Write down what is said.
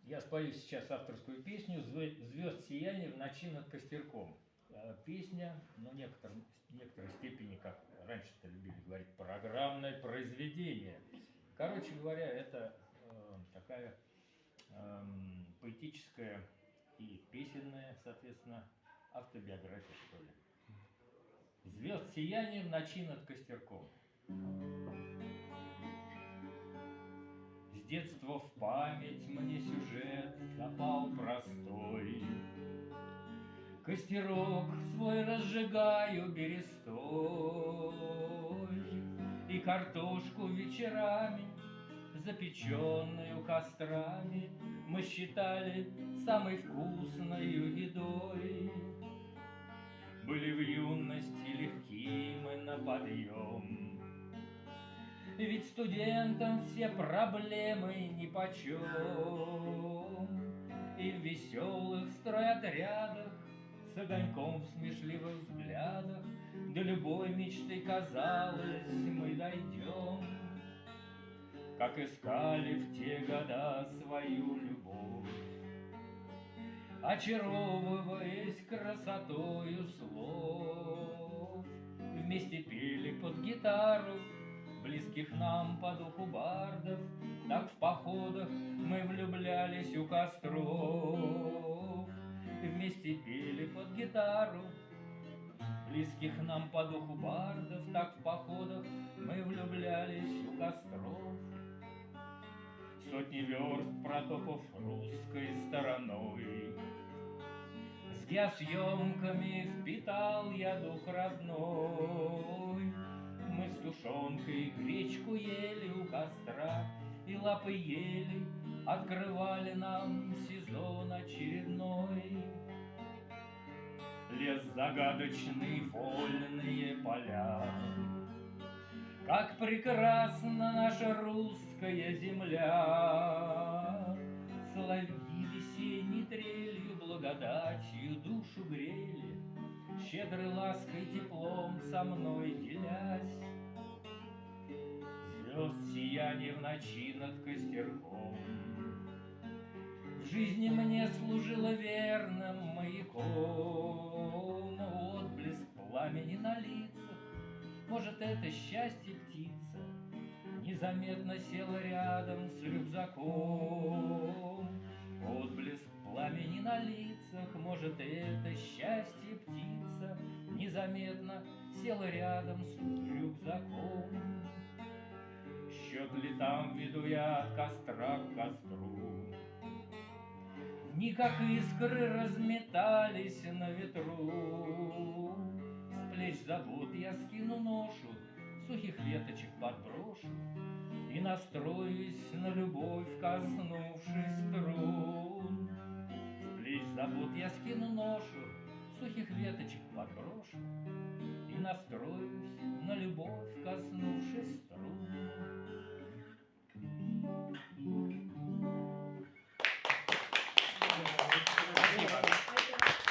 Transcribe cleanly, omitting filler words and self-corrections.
Я спою сейчас авторскую песню «Звезд сияние в ночи над костерком». Песня, ну, в некоторой степени, как раньше-то любили говорить, программное произведение. Короче говоря, это такая поэтическая и песенная, соответственно, автобиография, что ли. «Звезд сияние в ночи над костерком». С детства в память мне сюжет запал простой. Костерок свой разжигаю берестой, и картошку вечерами, запеченную кострами, мы считали самой вкусною едой. Были в юности легки мы на подъем, ведь студентам все проблемы нипочем, и в веселых стройотрядах с огоньком в смешливых взглядах до любой мечты, казалось, мы дойдем. Как искали в те года свою любовь, очаровываясь красотою слов, вместе пели под гитару близких нам по духу бардов, так в походах мы влюблялись у костров. Вместе пели под гитару близких нам по духу бардов, так в походах мы влюблялись у костров. Сотни верст протопав русской стороной, с геосъемками впитал я дух родной. Мы с тушенкой гречку ели у костра, и лапы ели открывали нам сезон очередной. Лес загадочный, вольные поля, как прекрасна наша русская земля. Соловьи весенней трелью, благодатью душу грели, щедрой лаской, теплом со мной делясь. Звезд сияние в ночи над костерком в жизни мне служило верным маяком. Отблеск пламени на лицах, может, это счастье птица, незаметно села рядом с рюкзаком. Отблеск пламени на лицах, может, это счастье птица, незаметно села рядом с рюкзаком. Счет летам веду я от костра к костру, дни как искры разметались на ветру. С плеч забот я скину ношу, сухих веточек подброшу и настроюсь на любовь, коснувшись струн. С плеч забот я скину ношу, сухих веточек подброшу и настроюсь на любовь, коснувшись